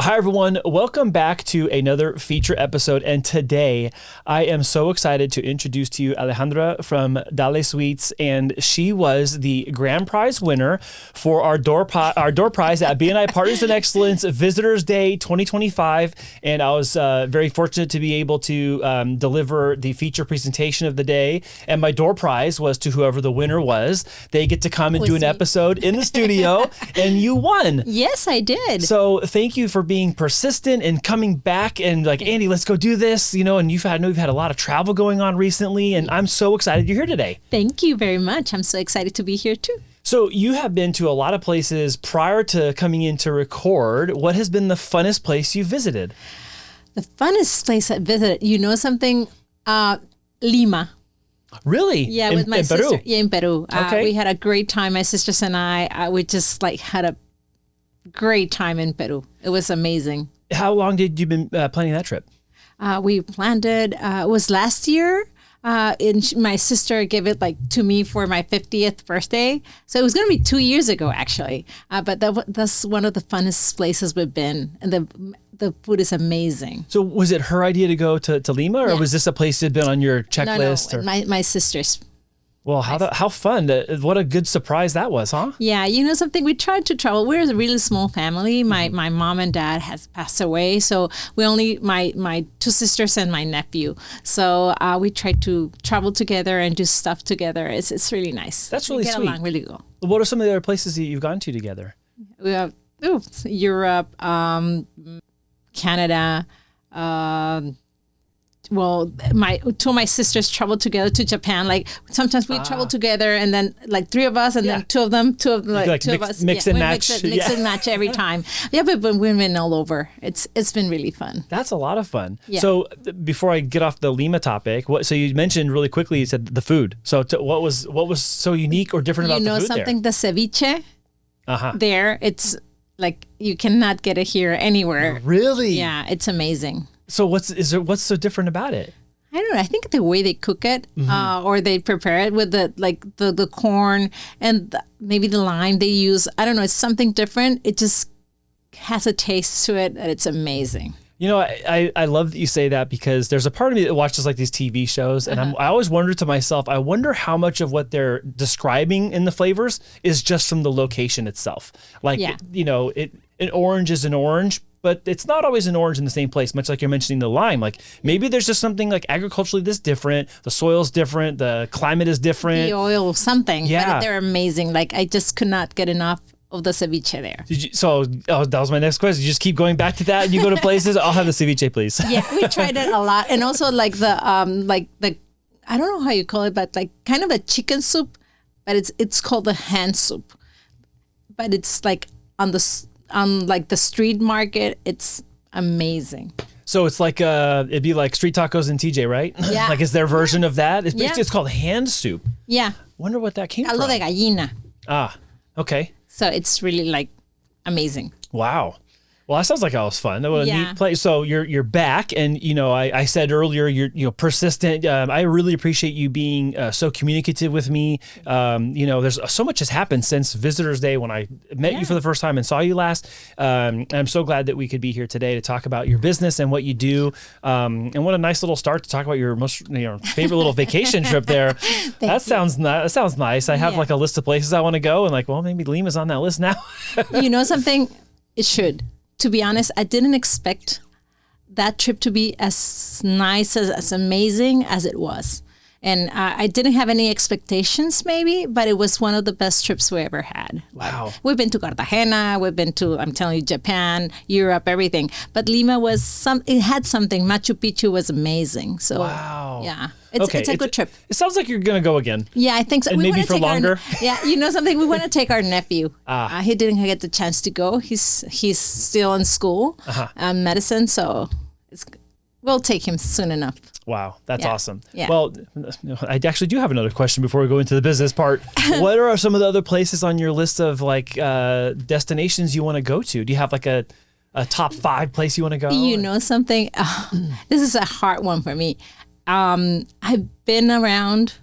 Hi, everyone. Welcome back to another feature episode. And today I am so excited to introduce to you Alejandra from Dali Suites. And she was the grand prize winner for our door prize at BNI Partners in Excellence Visitors Day 2025. And I was very fortunate to be able to deliver the feature presentation of the day. And my door prize was to whoever the winner was. They get to come and do an episode in the studio, and you won. Yes, I did. So thank you for being persistent and coming back and like, Andy, let's go do this, you know, and I know you've had a lot of travel going on recently, and I'm so excited you're here today. Thank you very much. I'm so excited to be here too. So you have been to a lot of places prior to coming in to record. What has been the funnest place you visited? The funnest place I visited, you know something? Lima. Really? Yeah, with my sister. Peru? Yeah, in Peru. Okay. We had a great time. My sisters and I, we just like had a great time in Peru. It was amazing. How long did you been planning that trip? We planned it. It was last year. And my sister gave it like to me for my 50th birthday. So it was going to be 2 years ago, actually. But that's one of the funnest places we've been. And the food is amazing. So was it her idea to go to Lima, or was this a place that had been on your checklist? No, my sister's. Well, how fun. What a good surprise that was, huh? Yeah, you know something? We tried to travel. We're a really small family. My mom and dad has passed away. So we only, my two sisters and my nephew. So we tried to travel together and do stuff together. It's really nice. That's really we get sweet. along really well. What are some of the other places that you've gone to together? We have Europe, Canada, well, two of my sisters traveled together to Japan. Like sometimes we travel together, and then like three of us, and then two of them, like two of us. Mix and match. Mix and match every time. Yeah, but we've been all over. It's been really fun. That's a lot of fun. Yeah. So before I get off the Lima topic, so you mentioned really quickly, you said the food. So what was so unique or different about the food there? You know something? The ceviche there, it's like you cannot get it here anywhere. Really? Yeah, it's amazing. So what's so different about it? I don't know. I think the way they cook it, or they prepare it with the corn and maybe the lime they use. I don't know. It's something different. It just has a taste to it, and it's amazing. You know, I love that you say that, because there's a part of me that watches like these TV shows, and I always wonder to myself, I wonder how much of what they're describing in the flavors is just from the location itself. Like, you know, an orange is an orange, but it's not always an orange in the same place, much like you're mentioning the lime. Like maybe there's just something like agriculturally that's different. The soil's different. The climate is different. The oil, something. Yeah. But they're amazing. Like I just could not get enough of the ceviche there. That was my next question. You just keep going back to that and you go to places. I'll have the ceviche, please. Yeah, we tried it a lot. And also like the I don't know how you call it, but like kind of a chicken soup, but it's called the hand soup. But it's like on like the street market. It's amazing. So it's like it'd be like street tacos in TJ, right? Yeah. Like is their version of that? It's called hand soup. Yeah. Wonder what that came from. Caldo de gallina. Ah, okay. So it's really like amazing. Wow. Well, that sounds like that was fun. What a neat place. So you're back, and you know I said earlier you're persistent. I really appreciate you being so communicative with me. You know, there's so much has happened since Visitors Day when I met you for the first time and saw you last. And I'm so glad that we could be here today to talk about your business and what you do. And what a nice little start to talk about your most favorite little vacation trip there. That sounds nice. I have like a list of places I want to go, and like, well, maybe Lima's on that list now. You know something? It should. To be honest, I didn't expect that trip to be as nice, as amazing as it was. And I didn't have any expectations maybe, but it was one of the best trips we ever had. Wow. We've been to Cartagena, we've been to, I'm telling you, Japan, Europe, everything. But Lima it had something. Machu Picchu was amazing. So, wow. Yeah. It's a good trip. It sounds like you're going to go again. Yeah, I think so. And maybe for longer. Yeah, you know something? We want to take our nephew. He didn't get the chance to go. He's still in school, medicine, so we'll take him soon enough. Wow, that's awesome. Yeah. Well, I actually do have another question before we go into the business part. What are some of the other places on your list of like destinations you want to go to? Do you have like a top 5 place you want to go? You know something? This is a hard one for me. I've been around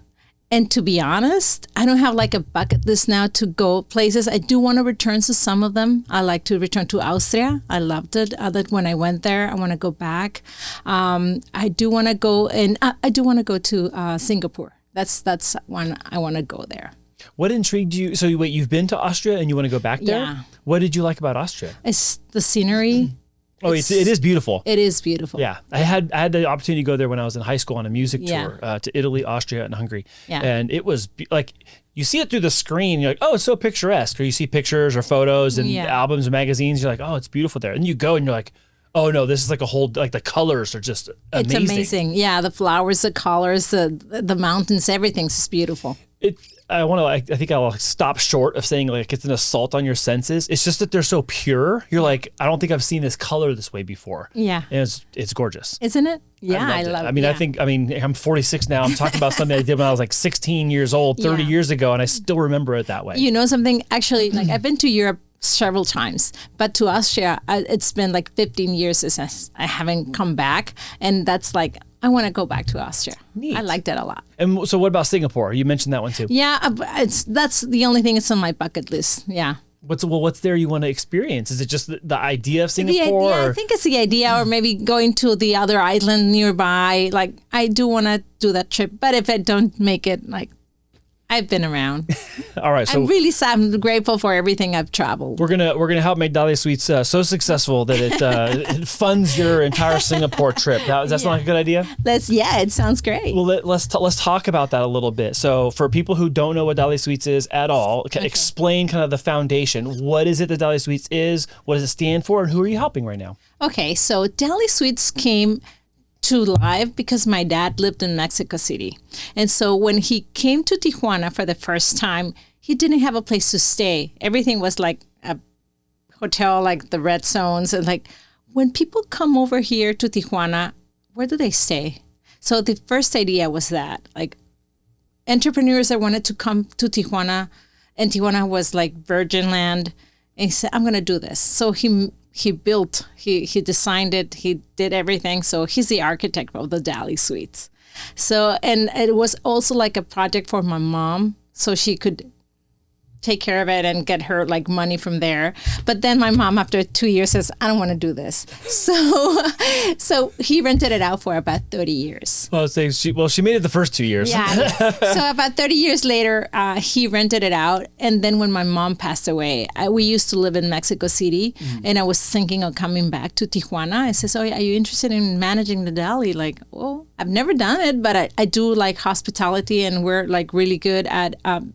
And to be honest, I don't have like a bucket list now to go places. I do want to return to some of them. I like to return to Austria. I loved it. When I went there, I want to go back. I do want to go, and I do want to go to Singapore. That's one I want to go there. What intrigued you? So wait, you've been to Austria and you want to go back there? Yeah. What did you like about Austria? It's the scenery. Oh, it is beautiful. It is beautiful. Yeah, I had the opportunity to go there when I was in high school on a music tour to Italy, Austria, and Hungary. Yeah. And it was like, you see it through the screen, you're like, oh, it's so picturesque. Or you see pictures or photos and albums and magazines, you're like, oh, it's beautiful there. And you go and you're like, oh no, this is like a whole, like the colors are just amazing. It's amazing. Yeah, the flowers, the colors, the mountains, everything's just beautiful. I think I'll stop short of saying like it's an assault on your senses. It's just that they're so pure. You're like, I don't think I've seen this color this way before. Yeah. And it's gorgeous. Isn't it? Yeah, I love it. I mean, I'm 46 now. I'm talking about something I did when I was like 16 years old, 30 years ago, and I still remember it that way. You know something? Actually, like I've been to Europe several times, but to Austria, it's been like 15 years since I haven't come back. And that's like, I want to go back to Austria. Neat. I liked it a lot. And so what about Singapore? You mentioned that one too. Yeah, that's the only thing that's on my bucket list. Yeah. What's there you want to experience? Is it just the idea of Singapore? I think it's the idea, or maybe going to the other island nearby. Like, I do want to do that trip, but if I don't make it, like, I've been around. All right, so I'm grateful for everything I've traveled. We're gonna help make Dali Suites so successful that it funds your entire Singapore trip. Does that sound like a good idea? It sounds great. Well, let's talk about that a little bit. So, for people who don't know what Dali Suites is at all, explain kind of the foundation. What is it that Dali Suites is? What does it stand for? And who are you helping right now? Okay, so Dali Suites came to live because my dad lived in Mexico City. And so when he came to Tijuana for the first time, he didn't have a place to stay. Everything was like a hotel, like the red zones. And like, when people come over here to Tijuana, where do they stay? So the first idea was that, like, entrepreneurs that wanted to come to Tijuana, and Tijuana was like virgin land. And he said, I'm going to do this. So he built, he designed it, he did everything. So he's the architect of the Dali Suites. So, and it was also like a project for my mom, so she could take care of it and get her like money from there. But then my mom, after 2 years, says, I don't want to do this. So he rented it out for about 30 years. Well, she made it the first 2 years. Yeah. So about 30 years later, he rented it out. And then when my mom passed away, we used to live in Mexico City, and I was thinking of coming back to Tijuana. I said, so are you interested in managing the Dali? Like, oh, I've never done it, but I do like hospitality, and we're like really good at,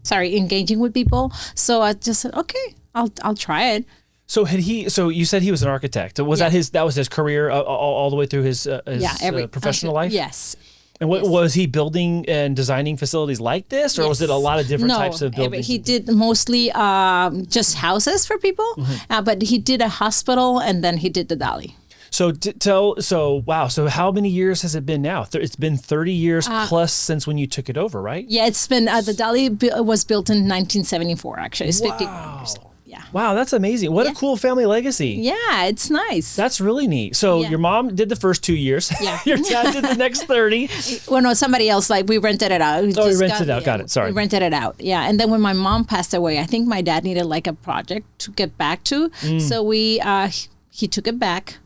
engaging with people. So I just said, okay, I'll try it. So So you said he was an architect. Was that his career all the way through his professional life? Yes. And was he building and designing facilities like this, or was it a lot of different types of buildings? He did mostly just houses for people, but he did a hospital, and then he did the Dali. So how many years has it been now? It's been 30 years plus since when you took it over, right? Yeah, it's been, the Dali was built in 1974, actually. It's 51 years old. Yeah. Wow, that's amazing. What a cool family legacy. Yeah, it's nice. That's really neat. So your mom did the first 2 years. Yeah. Your dad did the next 30. Well, no, somebody else, like, we rented it out. We rented it out. Got it. Sorry. We rented it out. Yeah. And then when my mom passed away, I think my dad needed like a project to get back to. So he took it back.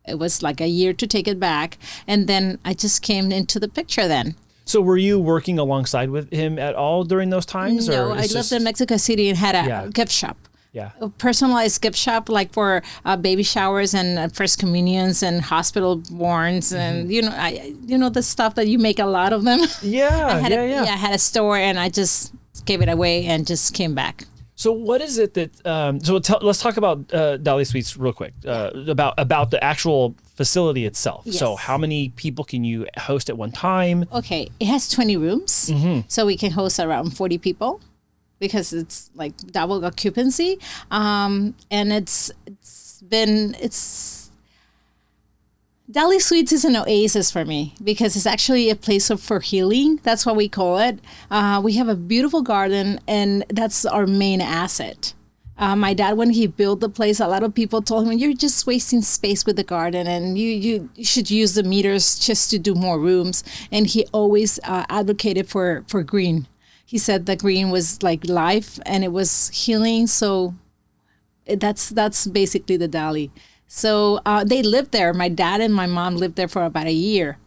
It was like a year to take it back. And then I just came into the picture then. So were you working alongside with him at all during those times? No, I lived in Mexico City and had a gift shop. Yeah. A personalized gift shop, like for baby showers and first communions and hospital borns and the stuff that you make a lot of them. Yeah, I had a store, and I just gave it away and just came back. So what is it that? Let's talk about Dali Suites real quick. About the actual facility itself. Yes. So how many people can you host at one time? Okay, it has 20 rooms, so we can host around 40 people, because it's like double occupancy, and Dali Suites is an oasis for me, because it's actually a place for healing. That's what we call it. We have a beautiful garden, and that's our main asset. My dad, when he built the place, a lot of people told him, you're just wasting space with the garden, and you should use the meters just to do more rooms. And he always advocated for green. he said the green was like life and it was healing. So that's basically the Dali. So they lived there. My dad and my mom lived there for about a year.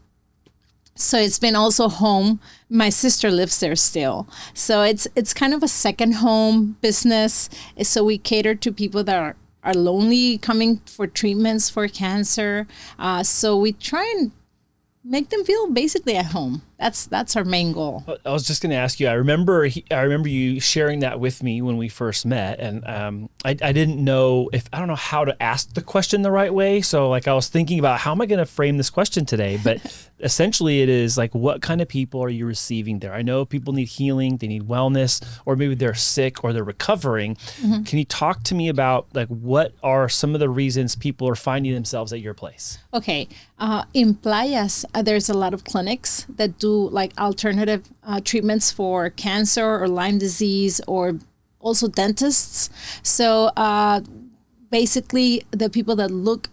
So it's been also home. My sister lives there still. So it's kind of a second home business. So we cater to people that are lonely, coming for treatments for cancer. So we try and make them feel basically at home. That's our main goal. I was just going to ask you. I remember you sharing that with me when we first met, and I didn't know I don't know how to ask the question the right way. So like I was thinking about how am I going to frame this question today, but essentially it is like, what kind of people are you receiving there? I know people need healing, they need wellness, or maybe they're sick or they're recovering. Mm-hmm. Can you talk to me about like what are some of the reasons people are finding themselves at your place? Okay, in Playas, there's a lot of clinics that do like alternative treatments for cancer or Lyme disease, or also dentists. So basically the people that look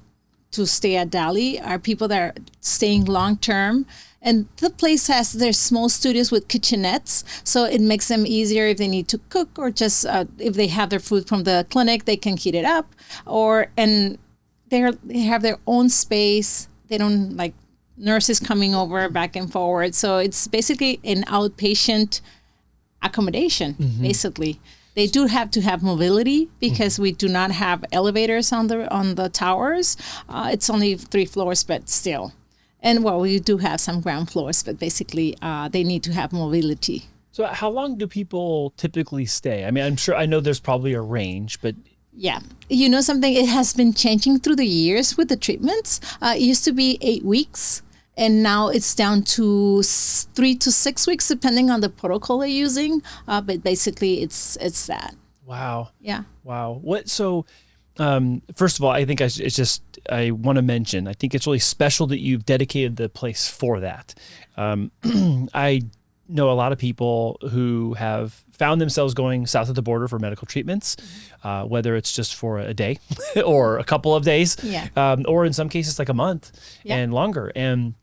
to stay at Dali are people that are staying long term. And the place has their small studios with kitchenettes, so it makes them easier if they need to cook, or just if they have their food from the clinic, they can heat it up, and they have their own space. They don't like nurses coming over back and forward. So it's basically an outpatient accommodation, mm-hmm. basically. They do have to have mobility because we do not have elevators on the towers. It's only 3 floors, but still. And well, we do have some ground floors, but basically they need to have mobility. So how long do people typically stay? I mean, I know there's probably a range, but... Yeah. You know something? It has been changing through the years with the treatments. It used to be 8 weeks. And now it's down to 3 to 6 weeks, depending on the protocol they're using. But basically, it's that. Wow. Yeah. Wow. So, first of all, I think I want to mention, I think it's really special that you've dedicated the place for that. I know a lot of people who have found themselves going south of the border for medical treatments, whether it's just for a day or a couple of days, or in some cases like a month and longer. And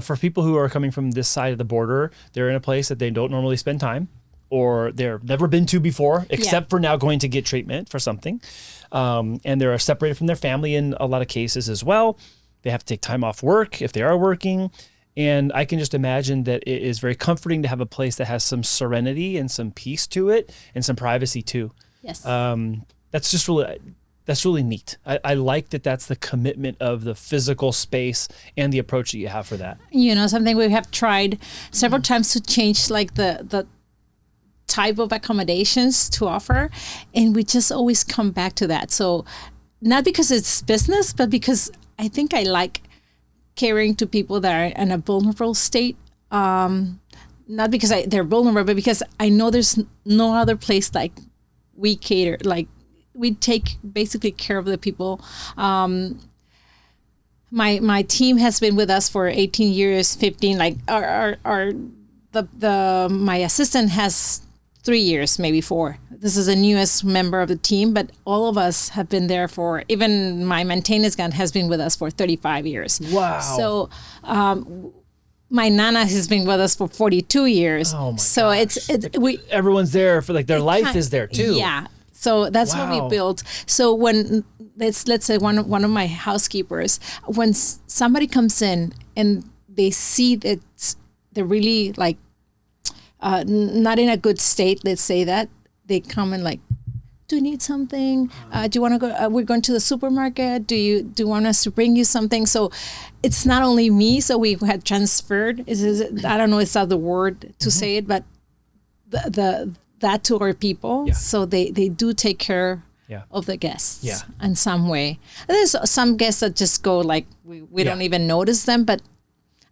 for people who are coming from this side of the border, they're in a place that they don't normally spend time, or they've never been to before, except for now going to get treatment for something. And they're separated from their family in a lot of cases as well. They have to take time off work if they are working. And I can just imagine that it is very comforting to have a place that has some serenity and some peace to it and some privacy too. Yes. That's really neat. I like that that's the commitment of the physical space and the approach that you have for that. Something we have tried several times to change like the type of accommodations to offer, and we just always come back to that. So not because it's business, but because I think I like caring to people that are in a vulnerable state. Not because they're vulnerable, but because I know there's no other place like we cater, like we take basically care of the people. My team has been with us for 18 years, 15. Like my assistant has 3 years, maybe 4. This is the newest member of the team, but all of us have been there for, even my maintenance guy has been with us for 35 years. Wow. So my Nana has been with us for 42 years. Oh my so gosh. Everyone's there for like their life is there too. Yeah. So that's what we built. So when let's say one of my housekeepers, when somebody comes in and they see that they're really like not in a good state, let's say that, they come and like, do you need something? Do you want to go? We're going to the supermarket. Do you want us to bring you something? So it's not only me. So we had transferred. I don't know if that's the word to say it, but that to our people. Yeah. So they do take care of the guests in some way. There's some guests that just go like we don't even notice them, but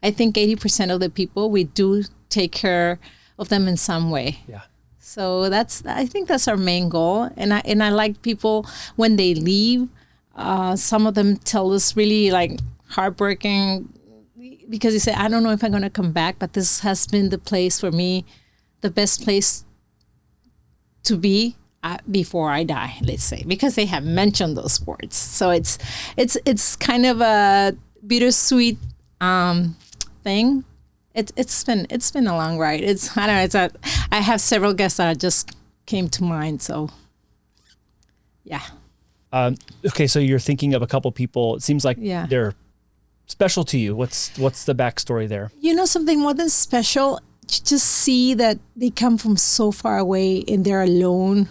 I think 80% of the people, we do take care of them in some way. Yeah. So I think that's our main goal. And I like people when they leave, some of them tell us really like heartbreaking because they say, I don't know if I'm going to come back, but this has been the place for me, the best place to be before I die, let's say, because they have mentioned those words. So it's kind of a bittersweet thing. It's been a long ride. I don't know. I have several guests that just came to mind. So, yeah. Okay, so you're thinking of a couple people. It seems like they're special to you. What's the backstory there? You know, something more than special. You just see that they come from so far away and they're alone,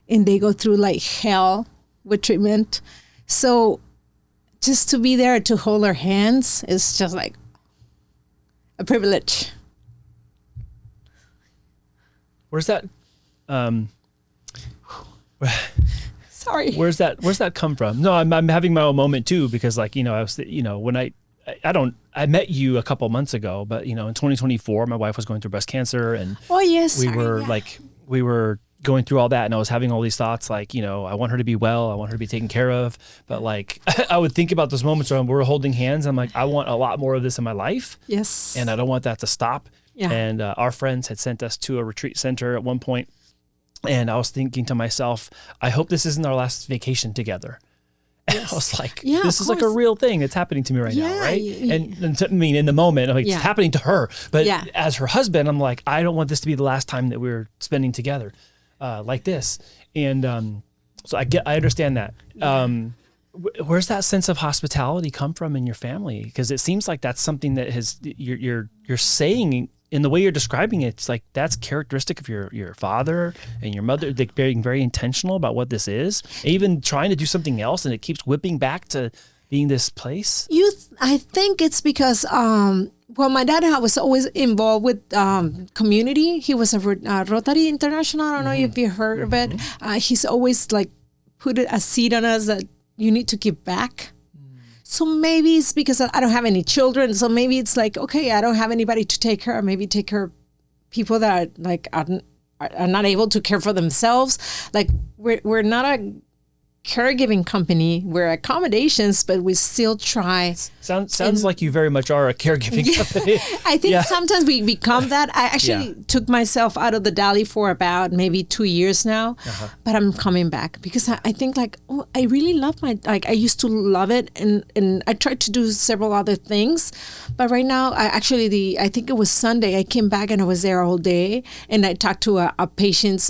and they go through like hell with treatment. So, just to be there to hold their hands is just like a privilege. Where's that? Sorry. Where's that come from? No, I'm having my own moment too, because like, you know, I was, you know, when I met you a couple months ago, but you know, in 2024, my wife was going through breast cancer, and we were going through all that, and I was having all these thoughts like, you know, I want her to be well, I want her to be taken care of, but like I would think about those moments where we're holding hands. I'm like, I want a lot more of this in my life. Yes. And I don't want that to stop. Yeah. And our friends had sent us to a retreat center at one point. And I was thinking to myself, I hope this isn't our last vacation together. And I was like, this is like a real thing that's happening to me right now, right? And I mean, in the moment, I'm like, it's happening to her. But as her husband, I'm like, I don't want this to be the last time that we're spending together like this. And so I understand that. Where's that sense of hospitality come from in your family? Because it seems like that's something that you're saying in the way you're describing it. It's like that's characteristic of your father and your mother. They're being very intentional about what this is, even trying to do something else, and it keeps whipping back to being this place. I think it's because my dad was always involved with community. He was a Rotary International. I don't know if you heard of it. He's always like put a seed on us that you need to give back. So maybe it's because I don't have any children. So maybe it's like, okay, I don't have anybody to take care of. Maybe take care of people that are not able to care for themselves. Like we're not a caregiving company. We're accommodations, but we still try. Sounds like you very much are a caregiving company. I think sometimes we become that. I actually took myself out of the Dali for about maybe 2 years now, but I'm coming back because I think like, I really love I used to love it, and I tried to do several other things, but right now I think it was Sunday, I came back and I was there all day, and I talked to a patient's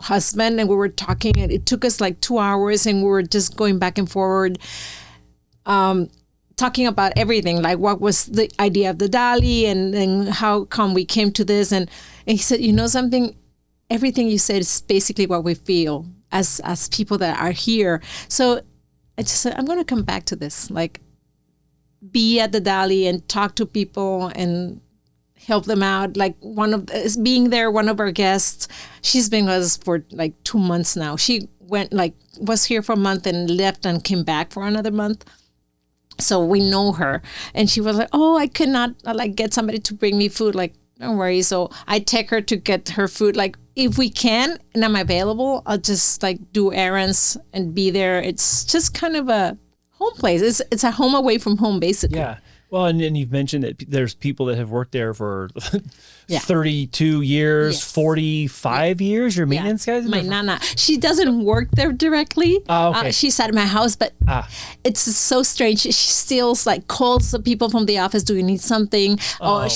husband, and we were talking, and it took us like 2 hours, and we were just going back and forward, talking about everything, like what was the idea of the Dali, and how come we came to this, and he said, you know something, everything you said is basically what we feel as people that are here. So I just said, I'm going to come back to this, like be at the Dali and talk to people and help them out. Like one of our guests, she's been with us for like 2 months now. She was here for a month and left and came back for another month. So we know her, and she was like, oh, I could not get somebody to bring me food. Like, don't worry. So I take her to get her food. Like if we can and I'm available, I'll just like do errands and be there. It's just kind of a home place. It's a home away from home, basically. Yeah. Well, and you've mentioned that there's people that have worked there for 32 years, 45 years. Your maintenance guys? My nana. She doesn't work there directly. Oh, okay. She's at my house, but it's so strange. She still like calls the people from the office. Do you need something? Or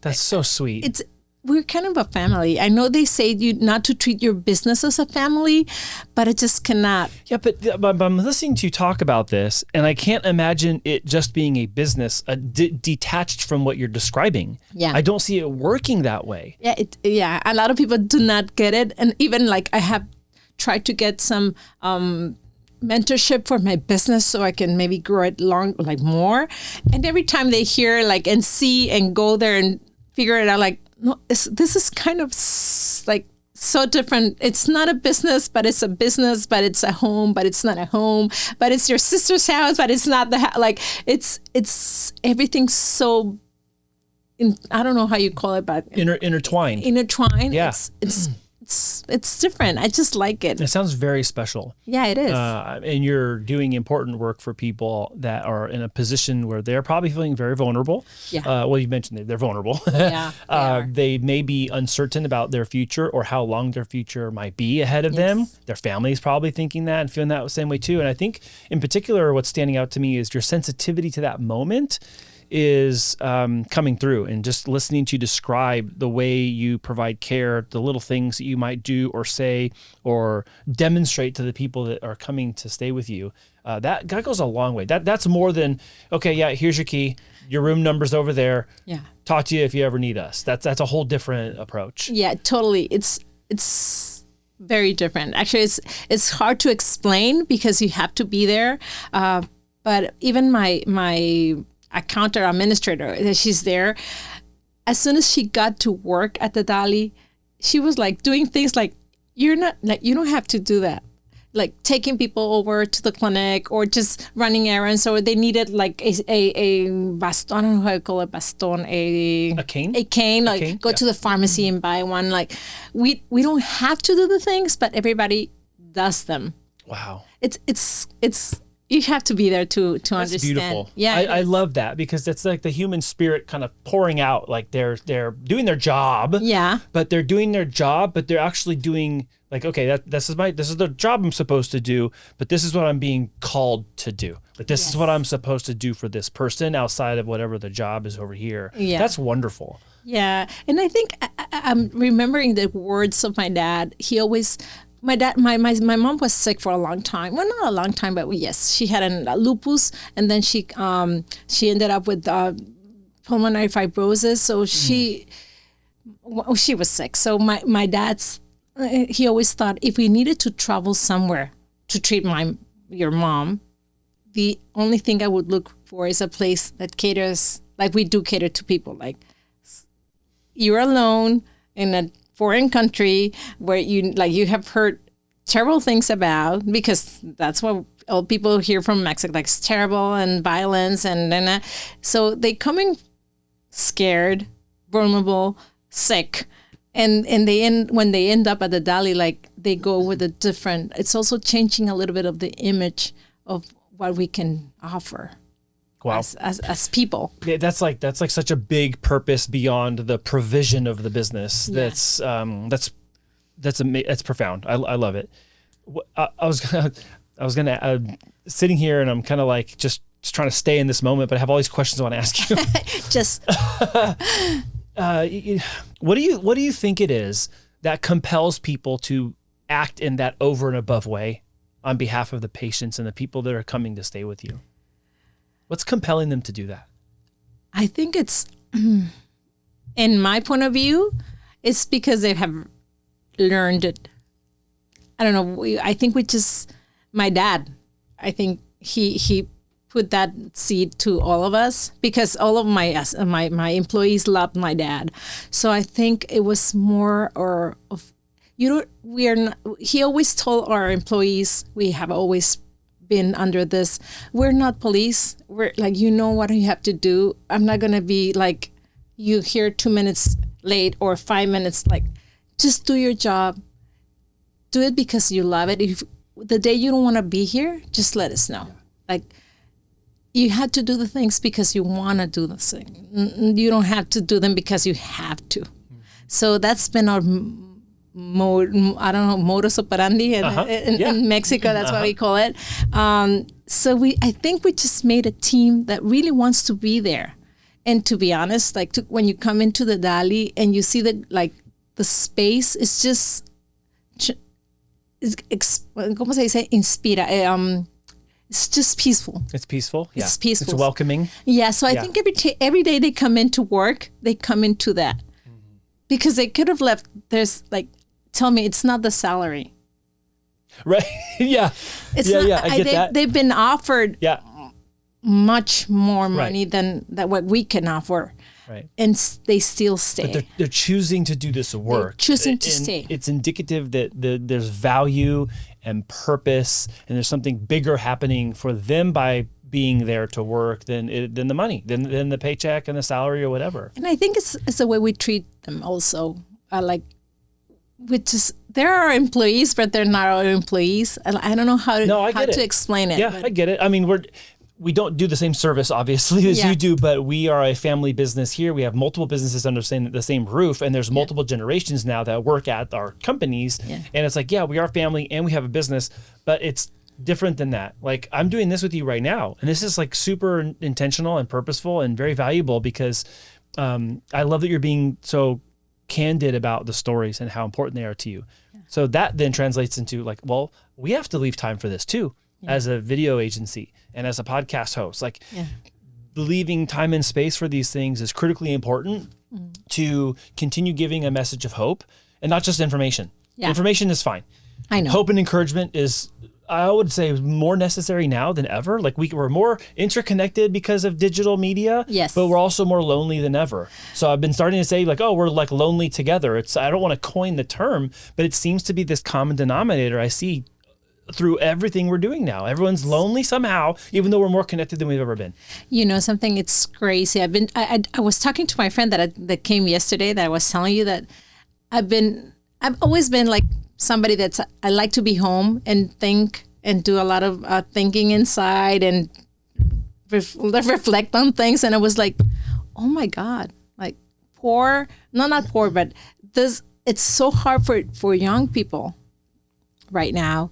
that's so sweet. We're kind of a family. I know they say you not to treat your business as a family, but it just cannot. Yeah, but I'm listening to you talk about this, and I can't imagine it just being a business detached from what you're describing. Yeah, I don't see it working that way. Yeah, a lot of people do not get it, and even like I have tried to get some mentorship for my business so I can maybe grow it more. And every time they hear and see and go there and figure it out, no, this is kind of like so different. It's not a business, but it's a business, but it's a home, but it's not a home, but it's your sister's house, but it's not it's everything so, I don't know how you call it, but intertwined. Yeah. It's different. I just like it. It sounds very special. Yeah, it is. And you're doing important work for people that are in a position where they're probably feeling very vulnerable. Yeah. Well, you mentioned they're vulnerable. Yeah. They may be uncertain about their future or how long their future might be ahead of them. Their family is probably thinking that and feeling that the same way too. And I think in particular, what's standing out to me is your sensitivity to that moment is coming through, and just listening to you describe the way you provide care, the little things that you might do or say or demonstrate to the people that are coming to stay with you. That goes a long way. That's more than, okay, yeah, here's your key. Your room number's over there. Yeah. Talk to you if you ever need us. That's a whole different approach. Yeah, totally. It's very different. Actually, it's hard to explain because you have to be there. But even my account or administrator, she's there. As soon as she got to work at the Dali, she was like doing things like, you don't have to do that. Like taking people over to the clinic or just running errands, or they needed like a baston, I don't know how to call it, baston, a cane, like go to the pharmacy and buy one. Like we don't have to do the things, but everybody does them. Wow. It's you have to be there to That's understand. Beautiful. Yeah, I love that, because it's like the human spirit kind of pouring out, like they're doing their job. Yeah. But they're doing their job, but they're actually doing like, okay, this is the job I'm supposed to do, but this is what I'm being called to do. Like this is what I'm supposed to do for this person outside of whatever the job is over here. Yeah. That's wonderful. Yeah. And I think I'm remembering the words of my dad. He always, my mom was sick for a long time. Well, not a long time, but yes, she had a lupus, and then she ended up with pulmonary fibrosis. So she was sick. So my dad's, he always thought if we needed to travel somewhere to treat your mom, the only thing I would look for is a place that caters, like we do cater to people. Like you're alone in a foreign country where you have heard terrible things about, because that's what all people hear from Mexico, like it's terrible and violence, and then so they coming scared, vulnerable, sick. And when they end up at the Dali, like they go with a different, it's also changing a little bit of the image of what we can offer. Wow. As people. Yeah, that's like such a big purpose beyond the provision of the business. Yeah. That's profound. I love it. I was gonna sitting here, and I'm kind of like just trying to stay in this moment, but I have all these questions I want to ask you. Just what do you think it is that compels people to act in that over and above way on behalf of the patients and the people that are coming to stay with you? What's compelling them to do that? I think it's, in my point of view, it's because they have learned it. I don't know. I think my dad, I think he put that seed to all of us, because all of my employees loved my dad. So I think it was more he always told our employees, we have always been under this, we're not police. We're like, what you have to do. I'm not going to be like, you here 2 minutes late or 5 minutes, like, just do your job. Do it because you love it. If the day you don't want to be here, just let us know. Like, you had to do the things because you want to do the thing. You don't have to do them because you have to. So that's been our modus operandi in Mexico. That's what we call it. So I think we just made a team that really wants to be there. And to be honest, like when you come into the Dali and you see the space, it's just, ¿cómo se dice? Inspira. It's just peaceful. It's peaceful. Yeah. It's peaceful. It's welcoming. Yeah. So I think every day they come into work, they come into that, because they could have left. There's like, tell me, it's not the salary. Right. Yeah. It's not, I get that. They've been offered much more money than what we can offer. Right. And they still stay. But they're choosing to do this work. They're choosing to stay. It's indicative that there's value and purpose, and there's something bigger happening for them by being there to work than the money, than the paycheck and the salary or whatever. And I think it's the way we treat them also. They're our employees, but they're not our employees. I don't know how to explain it. Yeah, I get it. I mean, we don't do the same service, obviously, as you do, but we are a family business here. We have multiple businesses under the same roof, and there's multiple generations now that work at our companies. Yeah. And it's like, we are family and we have a business, but it's different than that. Like I'm doing this with you right now. And this is like super intentional and purposeful and very valuable because I love that you're being so candid about the stories and how important they are to you. Yeah. So that then translates into like, well, we have to leave time for this too, as a video agency and as a podcast host. Like leaving time and space for these things is critically important to continue giving a message of hope and not just information. Yeah. Information is fine. I know. Hope and encouragement is, I would say, more necessary now than ever. Like we're more interconnected because of digital media, but we're also more lonely than ever. So I've been starting to say like, oh, we're like lonely together. I don't want to coin the term, but it seems to be this common denominator I see through everything we're doing now. Everyone's lonely somehow, even though we're more connected than we've ever been. You know something? It's crazy. I was talking to my friend that came yesterday that I was telling you that I've always been like somebody I like to be home and think and do a lot of thinking inside and reflect on things. And I was like, oh my God, like not poor, but it's so hard for young people right now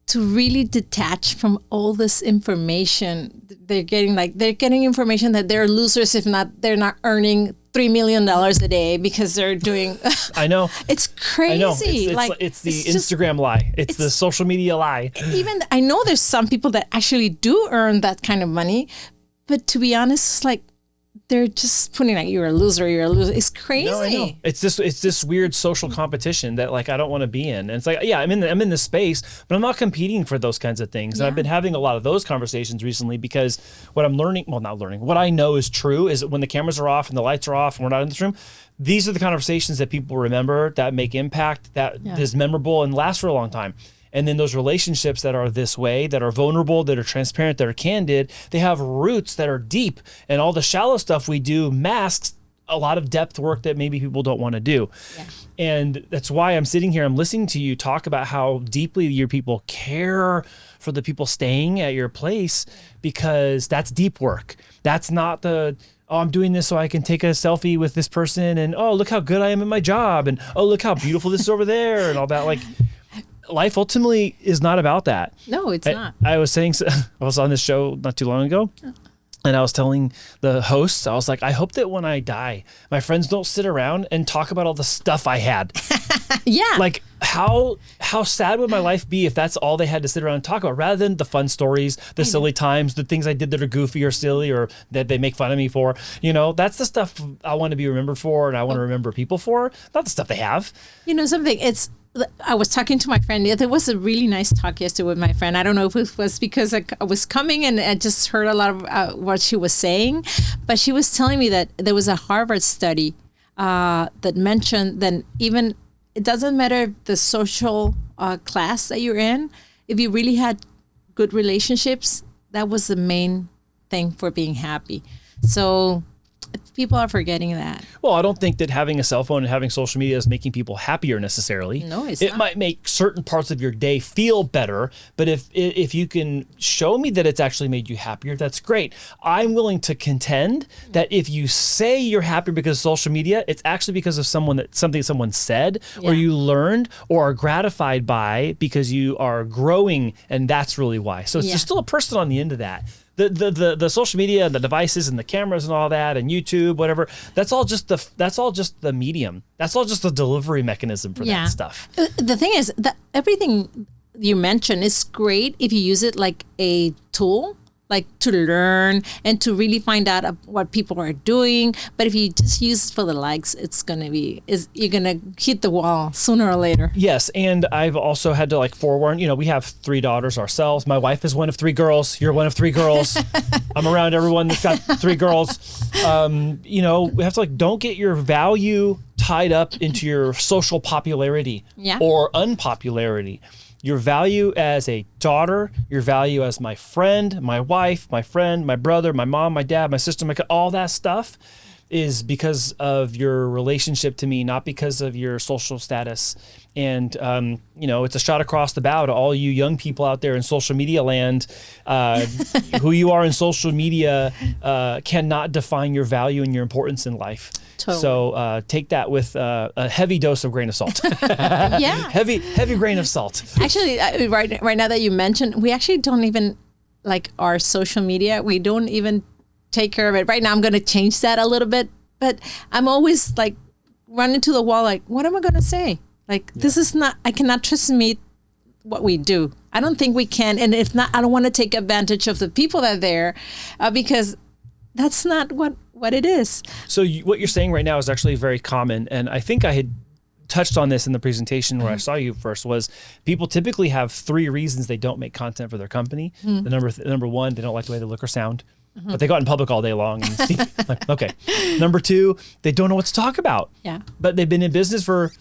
to really detach from all this information they're getting. Like they're getting information that they're losers if they're not earning $3 million a day because they're doing. I know. It's crazy. I know. It's the Instagram lie. It's the social media lie. Even I know there's some people that actually do earn that kind of money, but to be honest, it's like they're just putting like you're a loser. It's crazy. No, I know. It's this weird social competition that like I don't want to be in. And it's like, yeah, I'm in this space, but I'm not competing for those kinds of things. And I've been having a lot of those conversations recently because what I know is true is that when the cameras are off and the lights are off and we're not in this room, these are the conversations that people remember, that make impact, that is memorable and last for a long time. And then those relationships that are this way, that are vulnerable, that are transparent, that are candid, they have roots that are deep. And all the shallow stuff we do masks a lot of depth work that maybe people don't want to do. Yeah. And that's why I'm sitting here, I'm listening to you talk about how deeply your people care for the people staying at your place, because that's deep work. That's not oh, I'm doing this so I can take a selfie with this person, and oh, look how good I am at my job, and oh, look how beautiful this is over there, and all that. Like, life ultimately is not about that. No, it's not. I was saying, I was on this show not too long ago, and I was telling the hosts, I was like, I hope that when I die, my friends don't sit around and talk about all the stuff I had. Yeah. Like, how sad would my life be if that's all they had to sit around and talk about, rather than the fun stories, the silly times, the things I did that are goofy or silly or that they make fun of me for. You know, that's the stuff I want to be remembered for, and I want to remember people for, not the stuff they have. You know something, I was talking to my friend. There was a really nice talk yesterday with my friend. I don't know if it was because I was coming and I just heard a lot of what she was saying, but she was telling me that there was a Harvard study that mentioned that even it doesn't matter the social class that you're in. If you really had good relationships, that was the main thing for being happy. So people are forgetting that. Well, I don't think that having a cell phone and having social media is making people happier necessarily. No, it's not. It might make certain parts of your day feel better, but if you can show me that it's actually made you happier, that's great. I'm willing to contend that if you say you're happy because of social media, it's actually because of something someone said, or you learned, or are gratified by, because you are growing, and that's really why. So there's still a person on the end of that. The social media and the devices and the cameras and all that and YouTube, whatever, that's all just the medium. That's all just the delivery mechanism for that stuff. The thing is that everything you mentioned is great if you use it like a tool, like to learn and to really find out what people are doing. But if you just use it for the likes, you're gonna hit the wall sooner or later. Yes, and I've also had to forewarn. You know, we have 3 daughters ourselves. My wife is one of 3 girls. You're one of 3 girls. I'm around everyone that's got 3 girls. You know, we have to don't get your value tied up into your social popularity or unpopularity. Your value as a daughter, your value as my friend, my wife, my friend, my brother, my mom, my dad, my sister, all that stuff is because of your relationship to me, not because of your social status. And, it's a shot across the bow to all you young people out there in social media land. Who you are in social media cannot define your value and your importance in life. Totally. So take that with a heavy dose of grain of salt. Yeah. Heavy grain of salt. Actually, right now that you mentioned, we actually don't even like our social media. We don't even take care of it. Right now, I'm going to change that a little bit, but I'm always like running to the wall. Like, what am I going to say? Like, this is not, I cannot transmit what we do. I don't think we can. And if not, I don't want to take advantage of the people that are there because that's not what it is. So what you're saying right now is actually very common. And I think I had touched on this in the presentation where I saw you first, was people typically have 3 reasons they don't make content for their company. The number 1, they don't like the way they look or sound. But they go out in public all day long and see, like, okay. Number 2, they don't know what to talk about. Yeah. But they've been in business for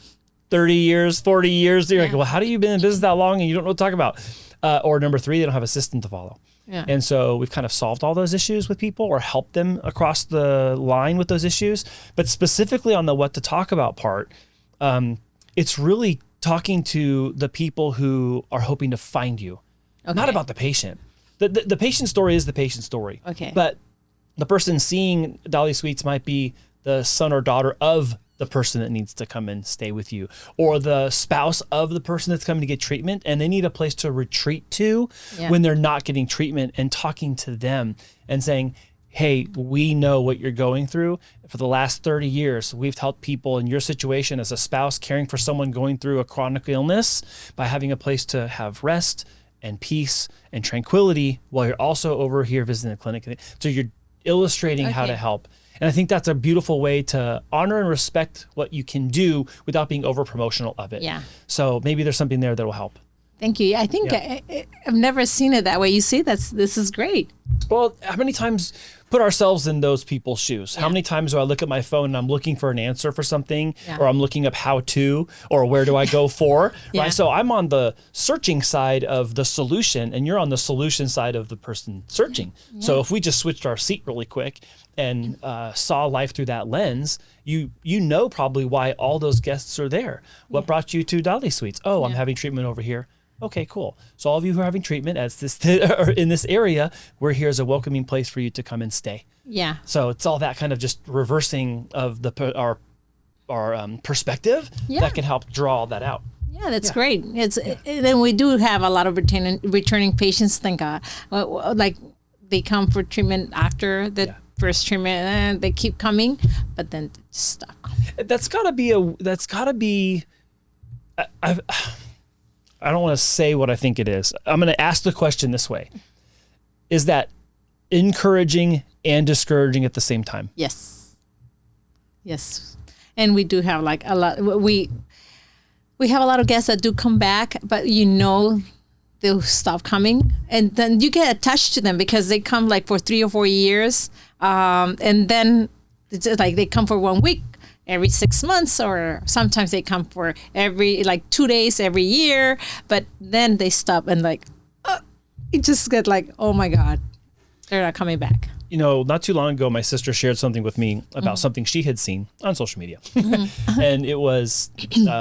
30 years, 40 years. They're like, well, how do you been in business that long and you don't know what to talk about? Or number 3, they don't have a system to follow. Yeah. And so we've kind of solved all those issues with people or helped them across the line with those issues. But specifically on the what to talk about part, it's really talking to the people who are hoping to find you, not about the patient. The patient story is the patient story. Okay. But the person seeing Dali Suites might be the son or daughter of the person that needs to come and stay with you, or the spouse of the person that's coming to get treatment, and they need a place to retreat to when they're not getting treatment, and talking to them and saying, hey, we know what you're going through. For the last 30 years, we've helped people in your situation as a spouse caring for someone going through a chronic illness by having a place to have rest and peace and tranquility while you're also over here visiting the clinic. So you're illustrating how to help. And I think that's a beautiful way to honor and respect what you can do without being over promotional of it. Yeah. So maybe there's something there that will help. Thank you. I think I've never seen it that way. You see, this is great. Well, how many times put ourselves in those people's shoes? How many times do I look at my phone and I'm looking for an answer for something, or I'm looking up how to, or where do I go for, right? So I'm on the searching side of the solution and you're on the solution side of the person searching. So if we just switched our seat really quick and saw life through that lens, you know probably why all those guests are there. What brought you to Dali Suites? Oh, I'm having treatment over here. Okay, cool. So all of you who are having treatment or in this area, we're here as a welcoming place for you to come and stay. Yeah. So it's all that kind of just reversing of our perspective that can help draw all that out. Yeah, that's great. Then we do have a lot of returning patients. Think like they come for treatment after the first treatment, and they keep coming, but then just stop coming. That's gotta be. I don't want to say what I think it is. I'm going to ask the question this way. Is that encouraging and discouraging at the same time? Yes. Yes. And we do have like a lot. We have a lot of guests that do come back, but they'll stop coming. And then you get attached to them because they come like for 3 or 4 years. And then it's just like they come for 1 week every 6 months, or sometimes they come for every 2 days every year, but then they stop and it just get like, oh my God, they're not coming back. Not too long ago, my sister shared something with me about something she had seen on social media. And it was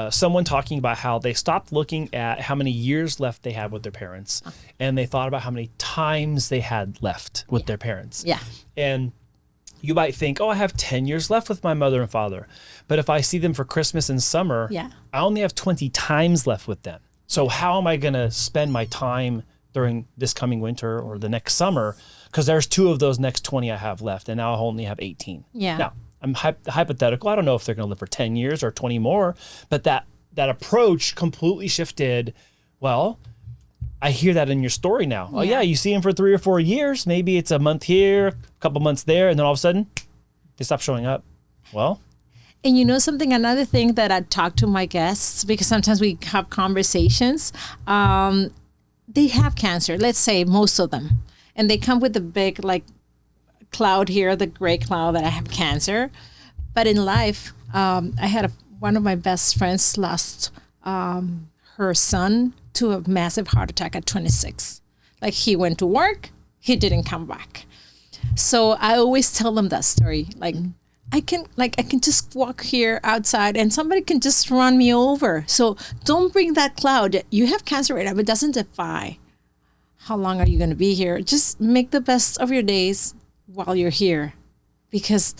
someone talking about how they stopped looking at how many years left they had with their parents, and they thought about how many times they had left with their parents. Yeah. And you might think, oh, I have 10 years left with my mother and father. But if I see them for Christmas and summer, I only have 20 times left with them. So how am I going to spend my time during this coming winter or the next summer? Because there's 2 of those next 20 I have left, and now I only have 18. Yeah. Now, I'm hypothetical. I don't know if they're going to live for 10 years or 20 more, but that approach completely shifted. Well, I hear that in your story now. Oh yeah, you see them for 3 or 4 years. Maybe it's a month here, a couple months there, and then all of a sudden, they stop showing up. Well, and something, another thing that I talk to my guests, because sometimes we have conversations, they have cancer, let's say most of them, and they come with the big cloud here, the gray cloud that I have cancer. But in life, I had one of my best friends lost her son to a massive heart attack at 26. He went to work, he didn't come back. So I always tell them that story. I can just walk here outside and somebody can just run me over. So don't bring that cloud. You have cancer right now, but it doesn't defy how long are you going to be here. Just make the best of your days while you're here, because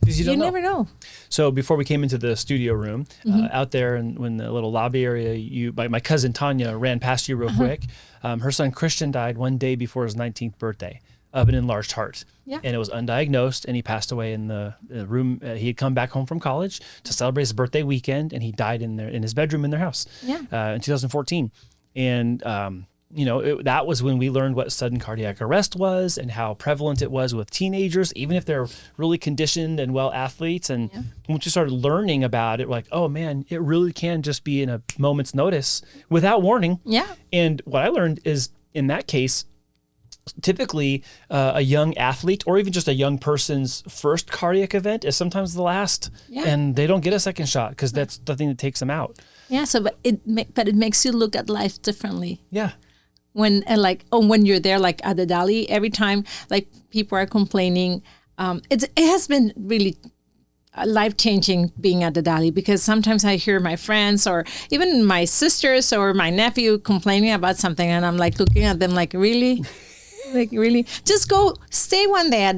you never know. So before we came into the studio room, out there in the little lobby area, my cousin Tanya ran past you real quick. Her son Christian died one day before his 19th birthday of an enlarged heart. Yeah. And it was undiagnosed, and he passed away in the room. He had come back home from college to celebrate his birthday weekend, and he died in his bedroom in their house in 2014. And that was when we learned what sudden cardiac arrest was and how prevalent it was with teenagers, even if they're really conditioned and well athletes. And once we started learning about it, we're like, oh man, it really can just be in a moment's notice without warning. Yeah. And what I learned is, in that case, typically a young athlete or even just a young person's first cardiac event is sometimes the last, and they don't get a second shot because that's the thing that takes them out. Yeah. So, but it makes you look at life differently. Yeah. When you're there, like at the Dali, every time like people are complaining, it has been really life-changing being at the Dali, because sometimes I hear my friends or even my sisters or my nephew complaining about something, and I'm like looking at them like, really? Like, really? Just go stay one day at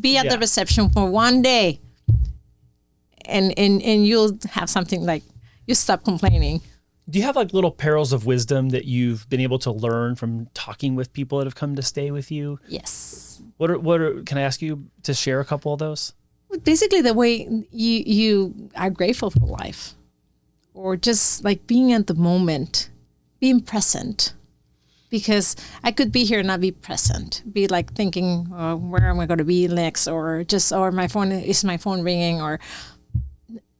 be at the reception for one day, and you'll have something, like you stop complaining. Do you have like little pearls of wisdom that you've been able to learn from talking with people that have come to stay with you? Yes. What are can I ask you to share a couple of those? Basically, the way you are grateful for life, or just like being at the moment, being present. Because I could be here and not be present, be like thinking, where am I going to be next, or my phone ringing,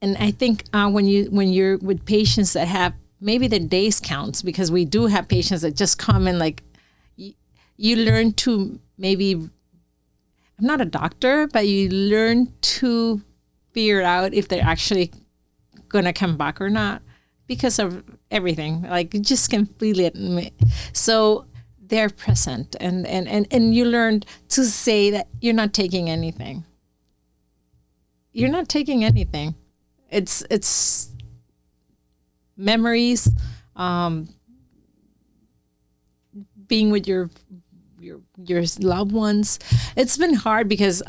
and I think when you're with patients that have maybe their days counts, because we do have patients that just come and like you learn to maybe, I'm not a doctor, but you learn to figure out if they're actually going to come back or not, because of everything. Like, you just can feel it. So they're present, and you learn to say that you're not taking anything. You're not taking anything. It's memories, being with your loved ones. It's been hard because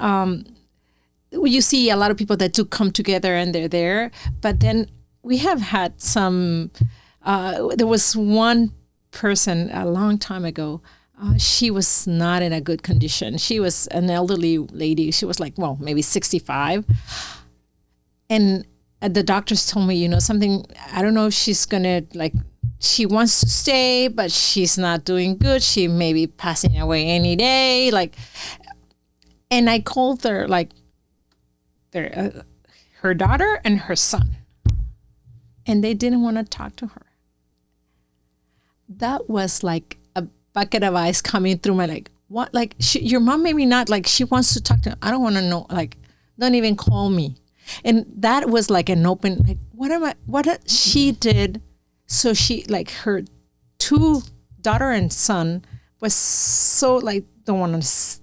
you see a lot of people that do come together and they're there, but then we have had some, there was one person a long time ago, she was not in a good condition. She was an elderly lady. She was like, well, maybe 65. And the doctors told me, something, I don't know if she's going to, like, she wants to stay, but she's not doing good. She may be passing away any day. Like, and I called her, like, her daughter and her son. And they didn't want to talk to her. That was like a bucket of ice coming through my, like, what? Like, your mom maybe not, like, she wants to talk to me. I don't want to know, like, don't even call me. And that was like an open, like, what she did. So she, like, her two daughter and son was so, like, don't want to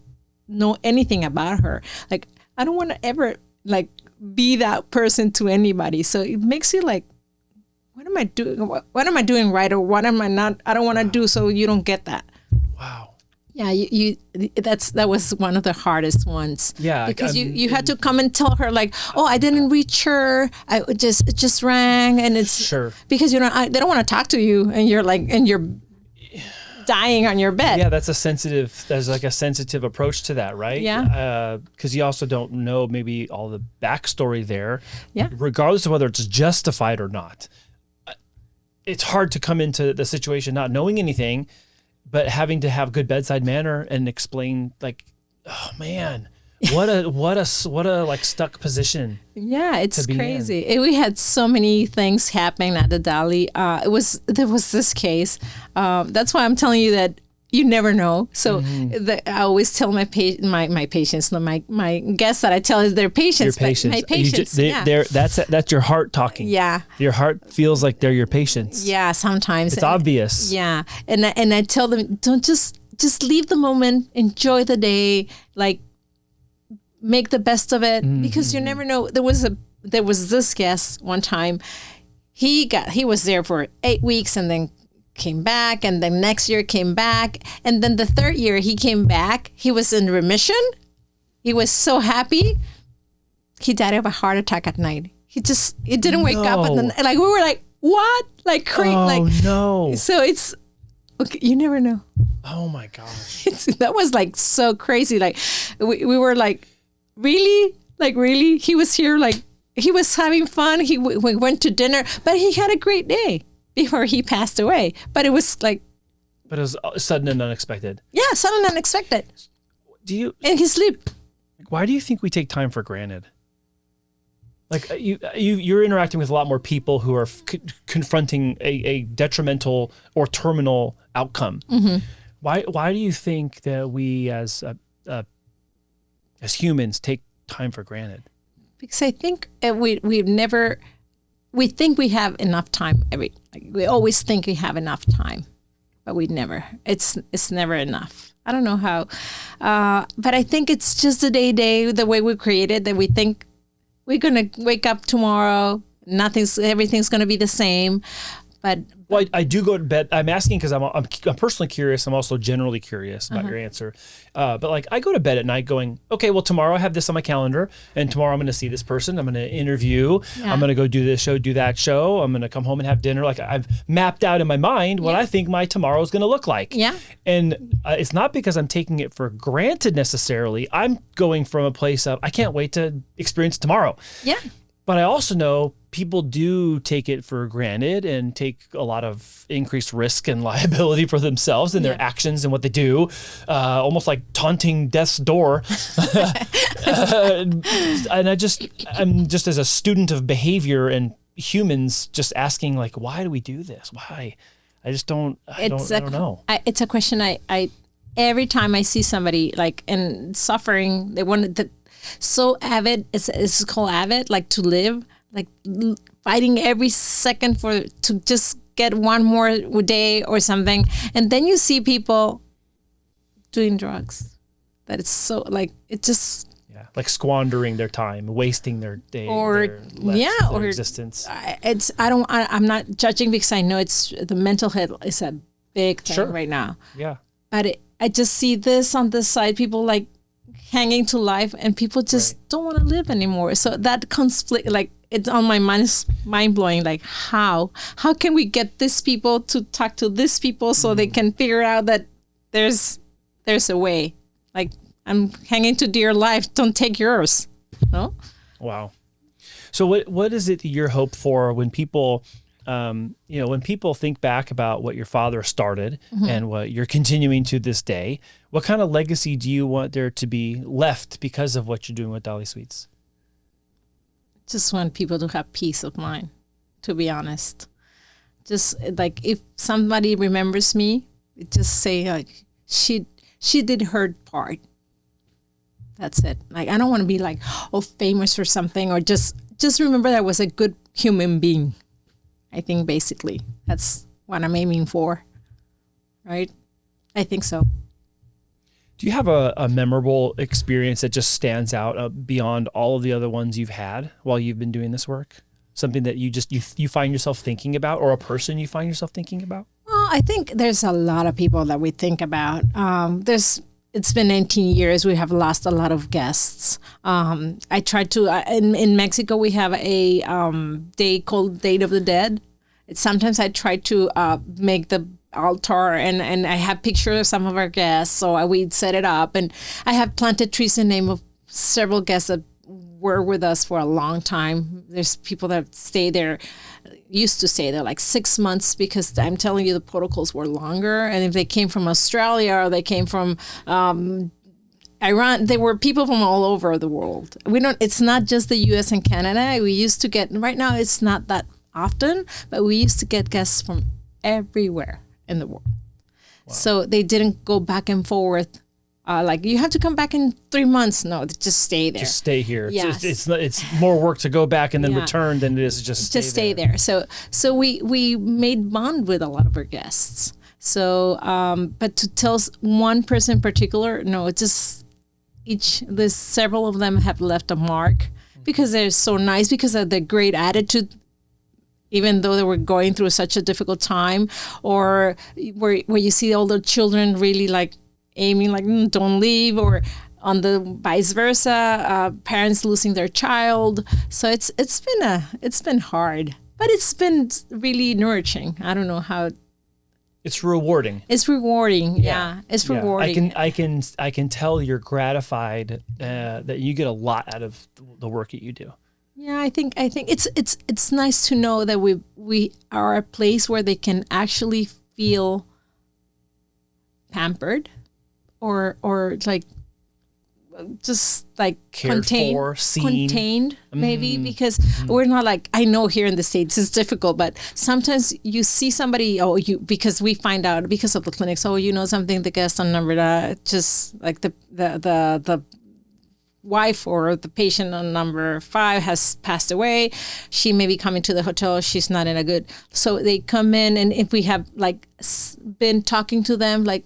know anything about her. Like, I don't want to ever, like, be that person to anybody. So it makes you like, what am I doing? What am I doing right? Or what am I not? I don't want to do. So you don't get that. Wow. Yeah, that was one of the hardest ones. Yeah, because you had to come and tell her, like, oh, I didn't reach her. It just rang, and it's sure because they don't want to talk to you, and you're like, and you're dying on your bed. Yeah, there's like a sensitive approach to that, right? Yeah. Because you also don't know maybe all the backstory there. Yeah. Regardless of whether it's justified or not, it's hard to come into the situation not knowing anything, but having to have good bedside manner and explain, like, oh man, what a like stuck position. Yeah, it's crazy. We had so many things happening at the Dali. There was this case. That's why I'm telling you that you never know. So I always tell my patients, my guests that I tell is their patients. Your patients. My patients. That's your heart talking. Yeah. Your heart feels like they're your patients. Yeah, sometimes. It's obvious. Yeah. And I tell them, don't just leave the moment, enjoy the day, like, make the best of it because you never know. There was this guest one time. He was there for 8 weeks and then came back, and then next year came back, and then the third year he came back. He was in remission. He was so happy. He died of a heart attack at night. It didn't wake up, and then like we were like, what? Like crazy. Oh no! So it's okay. You never know. Oh my gosh! That was like so crazy. Like we were like, really, like really. He was here, like he was having fun. We went to dinner, but he had a great day before he passed away. But it was like, but it was sudden and unexpected. Yeah, sudden and unexpected. In his sleep? Why do you think we take time for granted? Like you're interacting with a lot more people who are confronting a detrimental or terminal outcome. Mm-hmm. Why do you think that we as humans take time for granted? Because I think we think we have enough time. We always think we have enough time, but we never. It's never enough. I don't know how, but I think it's just the day, the way we created, that we think we're gonna wake up tomorrow. Everything's gonna be the same. But well, I do go to bed. I'm asking because I'm personally curious. I'm also generally curious about your answer. But like I go to bed at night going, okay, well tomorrow I have this on my calendar, and tomorrow I'm going to see this person. I'm going to interview. Yeah. I'm going to go do this show, do that show. I'm going to come home and have dinner. Like I've mapped out in my mind what I think my tomorrow is going to look like. Yeah. And it's not because I'm taking it for granted necessarily. I'm going from a place of I can't wait to experience tomorrow. Yeah. But I also know people do take it for granted and take a lot of increased risk and liability for themselves and their actions and what they do, almost like taunting death's door. And I'm just as a student of behavior and humans, just asking like, why do we do this? Why? I don't know. It's a question I every time I see somebody like in suffering, they want to. So avid, it's called avid, like to live, like fighting every second to just get one more day or something. And then you see people doing drugs. That it's so like, it just. Yeah, like squandering their time, wasting their day or existence. I'm not judging because I know the mental health is a big thing right now. Yeah. But I just see this on this side, people like, hanging to life, and people just don't want to live anymore. So that conflict, like it's on my mind, is mind blowing. Like how can we get these people to talk to these people so they can figure out that there's a way. Like I'm hanging to dear life, don't take yours. No. Wow. So what is it that you're hope for when people? When people think back about what your father started and what you're continuing to this day, what kind of legacy do you want there to be left because of what you're doing with Dali Suites? Just want people to have peace of mind, to be honest. Just like if somebody remembers me, just say like she did her part. That's it. Like I don't want to be like famous or something, or just remember that I was a good human being. I think basically that's what I'm aiming for, right? I think so. Do you have a memorable experience that just stands out beyond all of the other ones you've had while you've been doing this work? Something that you find yourself thinking about, or a person you find yourself thinking about? Well, I think there's a lot of people that we think about. It's been 19 years. We have lost a lot of guests. I tried to, in Mexico, we have a day called Day of the Dead. Sometimes I try to make the altar and I have pictures of some of our guests. So we'd set it up, and I have planted trees in the name of several guests that were with us for a long time. There's people that used to stay there like 6 months, because I'm telling you, the protocols were longer. And if they came from Australia or they came from Iran, there were people from all over the world. It's not just the US and Canada. We used to get, right now it's not that often, but we used to get guests from everywhere in the world. Wow. So they didn't go back and forth. Like you have to come back in 3 months. No, just stay there. Just stay here. Yes. It's more work to go back and then return than it is just stay there. So we made bond with a lot of our guests. So but to tell one person in particular, no, there's several of them have left a mark because they're so nice, because of their great attitude, even though they were going through such a difficult time, or where you see older children really like aiming like, don't leave, or on the vice versa, parents losing their child. So it's been hard, but it's been really nourishing. I don't know how. It's rewarding. It's rewarding. Yeah. It's rewarding. I can tell you're gratified that you get a lot out of the work that you do. Yeah, I think it's nice to know that we are a place where they can actually feel pampered, or like just like contained maybe, because we're not like, I know here in the States it's difficult, but sometimes you see somebody, because we find out because of the clinics, something, the guest on number, just like the wife or the patient on number 5 has passed away. She may be coming to the hotel. She's not in a good, so they come in, and if we have like been talking to them, like,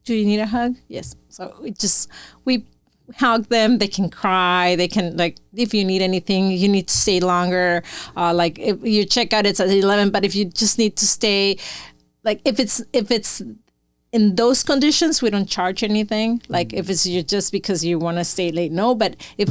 do you need a hug? Yes. So we hug them. They can cry. They can, like, if you need anything, you need to stay longer. Like if your checkout, it's at 11, but if you just need to stay, like if it's in those conditions, we don't charge anything. Like if it's just because you want to stay late, no. But if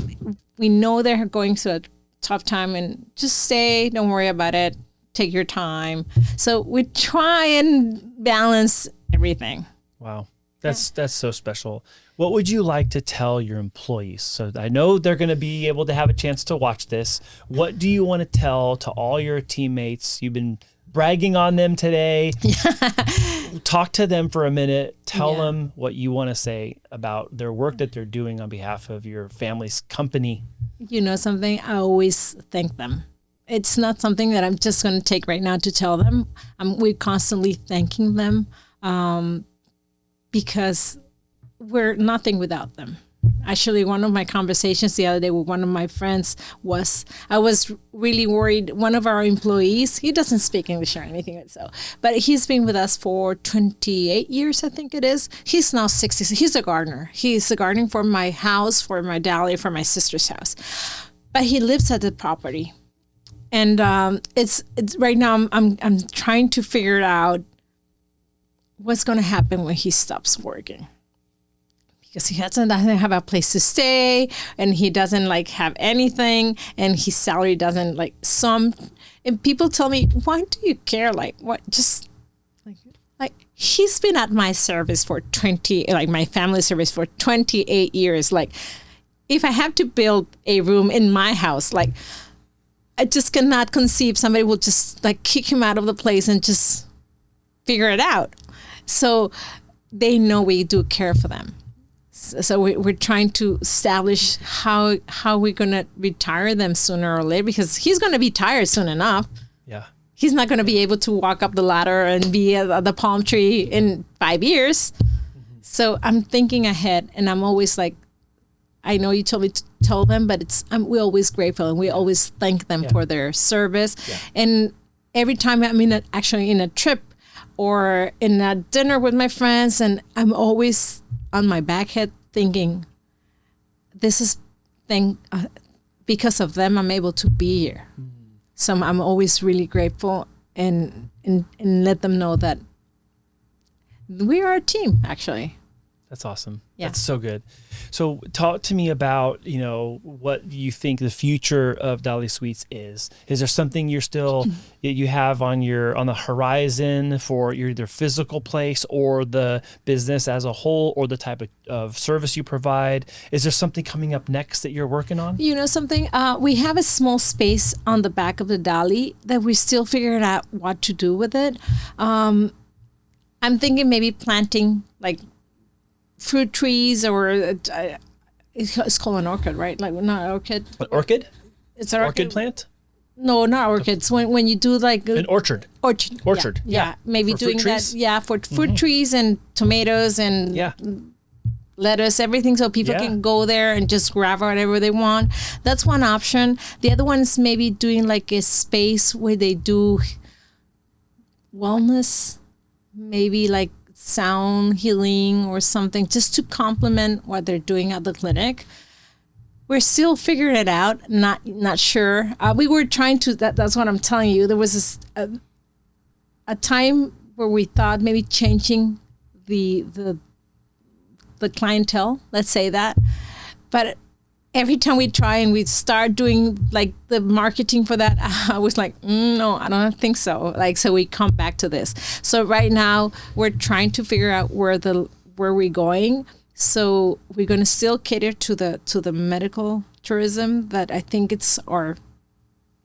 we know they're going through a tough time, and just stay, don't worry about it. Take your time. So we try and balance everything. Wow. That's so special. What would you like to tell your employees? So I know they're going to be able to have a chance to watch this. What do you want to tell to all your teammates? You've been bragging on them today. Talk to them for a minute. Tell them what you want to say about their work that they're doing on behalf of your family's company. You know something? I always thank them. It's not something that I'm just going to take right now to tell them. We're constantly thanking them. Because we're nothing without them. Actually, one of my conversations the other day with one of my friends was, I was really worried. One of our employees, he doesn't speak English or anything, but he's been with us for 28 years, I think it is. He's now 60. He's a gardener. He's gardening for my house, for my Dali, for my sister's house. But he lives at the property. And it's right now I'm trying to figure it out what's going to happen when he stops working, because he doesn't have a place to stay, and he doesn't like have anything, and his salary doesn't like and people tell me, why do you care? Like, what? Just like he's been at my service for my family service for 28 years. Like, if I have to build a room in my house, like, I just cannot conceive somebody will just like kick him out of the place and just figure it out. So they know we do care for them. So we're trying to establish how we're going to retire them sooner or later, because he's going to be tired soon enough. Yeah. He's not going to be able to walk up the ladder and be at the palm tree in 5 years. Mm-hmm. So I'm thinking ahead, and I'm always like, I know you told me to tell them, but we're always grateful, and we always thank them for their service. Yeah. And every time I'm in a trip, or in a dinner with my friends, and I'm always on my back head thinking, because of them, I'm able to be here. Mm. So I'm always really grateful, and let them know that we are a team, actually. That's awesome. Yeah. That's so good. So talk to me about, what you think the future of Dali Suites is. Is there something you have on the horizon for your either physical place or the business as a whole, or the type of service you provide? Is there something coming up next that you're working on? Something, we have a small space on the back of the Dali that we're still figuring out what to do with it. I'm thinking maybe planting like fruit trees, or it's called an orchid, right? Like, not an orchid. An orchid? It's an orchid plant? No, not orchids. When you do like an orchard. Orchard. Yeah. Maybe for doing that. Yeah, for fruit trees and tomatoes and lettuce, everything, so people can go there and just grab whatever they want. That's one option. The other one is maybe doing like a space where they do wellness, maybe like sound healing or something just to complement what they're doing at the clinic. We're still figuring it out. Not sure. We were trying to. That's what I'm telling you. There was a time where we thought maybe changing the clientele. Let's say that, but every time we try and we start doing like the marketing for that, I was like, no, I don't think so. Like, so we come back to this. So right now we're trying to figure out where we're going. So we're going to still cater to the medical tourism, that I think it's our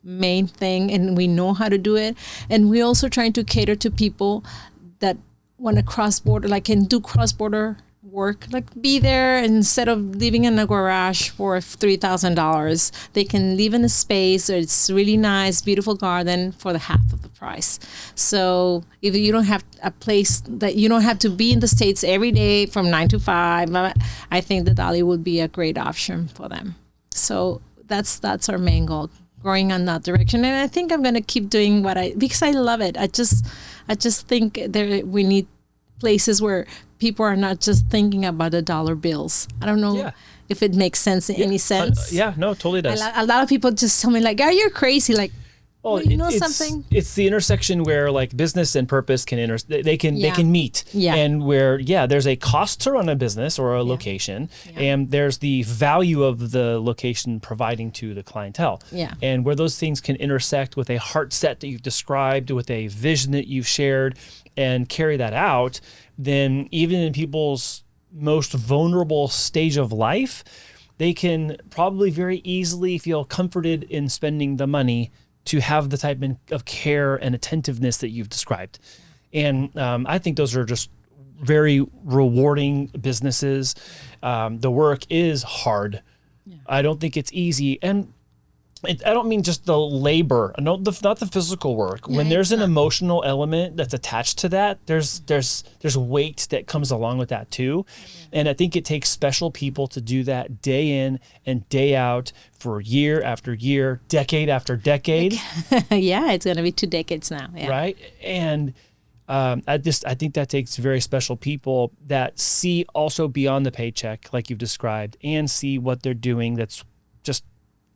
main thing and we know how to do it. And we're also trying to cater to people that want to cross border, like can do cross border work, like be there instead of living in a garage for $3,000. They can live in a space where it's really nice, beautiful garden for the half of the price. So if you don't have a place that you don't have to be in the States every day from 9 to 5, I think the Dali would be a great option for them. So that's our main goal, growing on that direction. And I think I'm going to keep doing because I love it. I just think we need places where people are not just thinking about the dollar bills. I don't know if it makes sense in any sense. No, it totally does. A lot of people just tell me like, "Oh, you're crazy." Like, it's something? It's the intersection where like business and purpose can they can meet. Yeah. And where there's a cost to run a business or a location, and there's the value of the location providing to the clientele. Yeah. And where those things can intersect with a heart set that you've described, with a vision that you've shared, and carry that out, then even in people's most vulnerable stage of life, they can probably very easily feel comforted in spending the money to have the type of care and attentiveness that you've described. And I think those are just very rewarding businesses. The work is hard. Yeah. I don't think it's easy. And I don't mean just the labor, not the physical work. Yeah, when there's an emotional element that's attached to that, there's weight that comes along with that too. Yeah. And I think it takes special people to do that day in and day out for year after year, decade after decade. Yeah, it's going to be 2 decades now. Yeah. Right. And I think that takes very special people that see also beyond the paycheck, like you've described, and see what they're doing that's just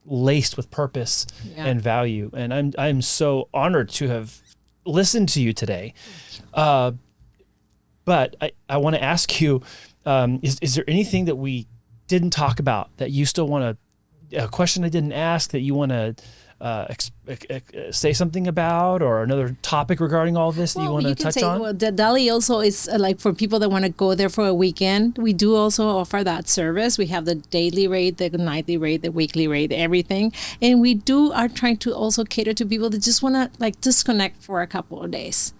laced with purpose and value. And I'm so honored to have listened to you today. But I want to ask you, is there anything that we didn't talk about that you still want a question I didn't ask that you want to say something about, or another topic regarding all this that you want to touch on? Well, the Dali also is like for people that want to go there for a weekend. We do also offer that service. We have the daily rate, the nightly rate, the weekly rate, everything. And we are trying to also cater to people that just want to like disconnect for a couple of days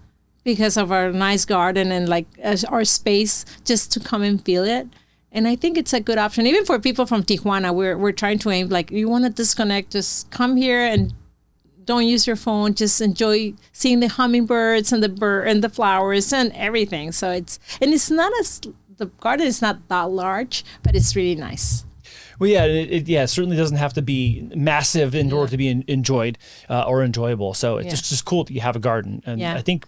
because of our nice garden and like our space, just to come and feel it. And I think it's a good option, even for people from Tijuana. We're trying to aim, like, you want to disconnect, just come here and don't use your phone. Just enjoy seeing the hummingbirds and the flowers and everything. So the garden is not that large, but it's really nice. Well, it certainly doesn't have to be massive in order to be enjoyed or enjoyable. So it's just cool that you have a garden. And I think,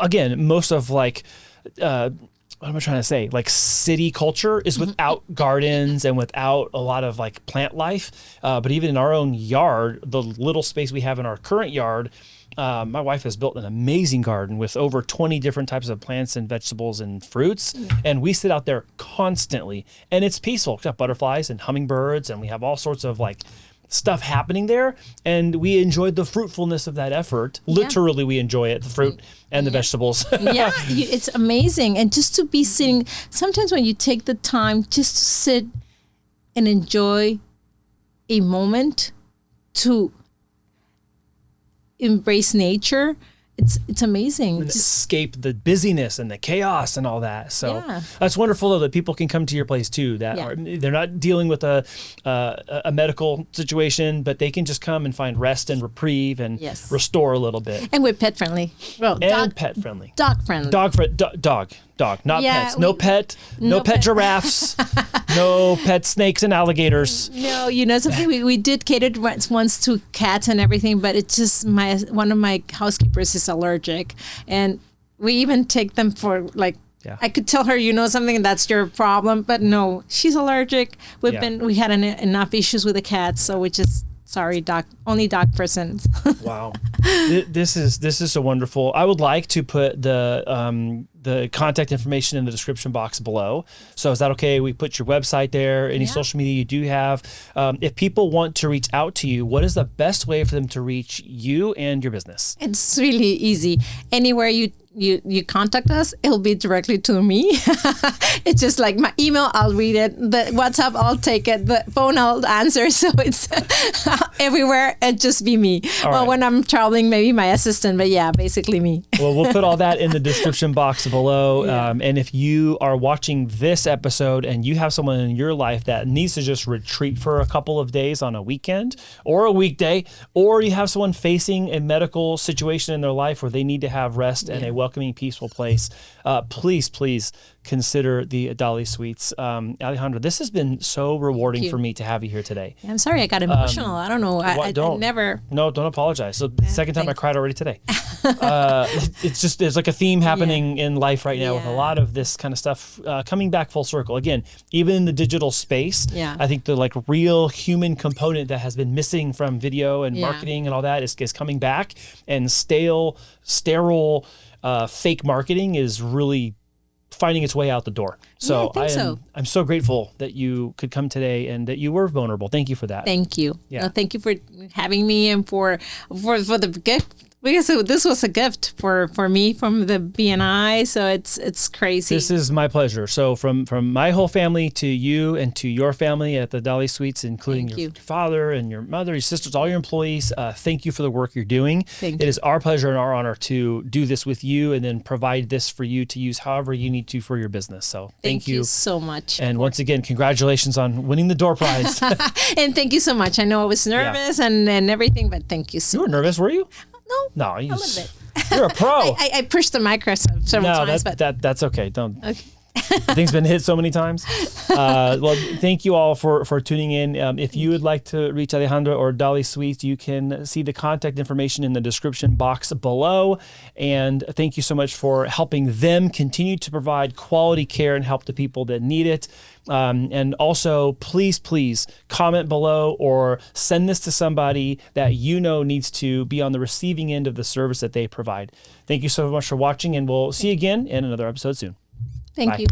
again, most of like, what am I trying to say? Like city culture is without gardens and without a lot of like plant life. But even in our own yard, the little space we have in our current yard, my wife has built an amazing garden with over 20 different types of plants and vegetables and fruits. And we sit out there constantly, and it's peaceful. We've got butterflies and hummingbirds, and we have all sorts of like stuff happening there, and we enjoyed the fruitfulness of that effort. Literally, we enjoy it, the fruit and the vegetables. It's amazing. And just to be sitting, sometimes when you take the time just to sit and enjoy a moment to embrace nature, it's amazing. And escape the busyness and the chaos and all that. So that's wonderful, though, that people can come to your place too. They're not dealing with a medical situation, but they can just come and find rest and reprieve and restore a little bit. And we're pet friendly. Well, pet friendly. Dog friendly. Dog, not pets. No pet giraffes. No pet snakes and alligators. No, something we did cater once to cats and everything, but it's just one of my housekeepers is allergic, and we even take them for like, I could tell her, you know something, and that's your problem. But no, she's allergic. We had enough issues with the cats, so we just, sorry, doc, only dog persons. Wow. This is so wonderful. I would like to put the contact information in the description box below. So is that okay? We put your website there, any social media you do have. If people want to reach out to you, what is the best way for them to reach you and your business? It's really easy. Anywhere you contact us, it'll be directly to me. It's just like my email, I'll read it. The WhatsApp, I'll take it. The phone, I'll answer. So it's everywhere. It'd just be me. When I'm traveling, maybe my assistant, but yeah, basically me. Well, we'll put all that in the description box below. And if you are watching this episode and you have someone in your life that needs to just retreat for a couple of days on a weekend or a weekday, or you have someone facing a medical situation in their life where they need to have rest and a welcoming, peaceful place, please consider the Dali Suites. Alejandra, this has been so rewarding for me to have you here today. I'm sorry, I got emotional. I don't know. I never. No, don't apologize. So the second time I cried already today. There's like a theme happening in life right now with a lot of this kind of stuff coming back full circle. Again, even in the digital space, I think the like real human component that has been missing from video and marketing and all that is coming back, and sterile, fake marketing is really finding its way out the door. So I'm so grateful that you could come today and that you were vulnerable. Thank you for that. Thank you. Yeah. Thank you for having me and for the gift. Because this was a gift for me from the BNI, so it's crazy. This is my pleasure. So from my whole family to you and to your family at the Dali Suites, including your father and your mother, your sisters, all your employees, thank you for the work you're doing. It is our pleasure and our honor to do this with you and then provide this for you to use however you need to for your business. So thank you so much. And once again, congratulations on winning the door prize. And thank you so much. I know I was nervous and everything, but thank you so much. You were nervous, were you? No, you're a pro. I pushed the mic several times. That's okay. Don't. Okay. The thing's been hit so many times. Well, thank you all for tuning in. If you would like to reach Alejandra or Dali Suites, you can see the contact information in the description box below. And thank you so much for helping them continue to provide quality care and help the people that need it. And also, please comment below or send this to somebody that you know needs to be on the receiving end of the service that they provide. Thank you so much for watching, and we'll see you again in another episode soon. Thank you.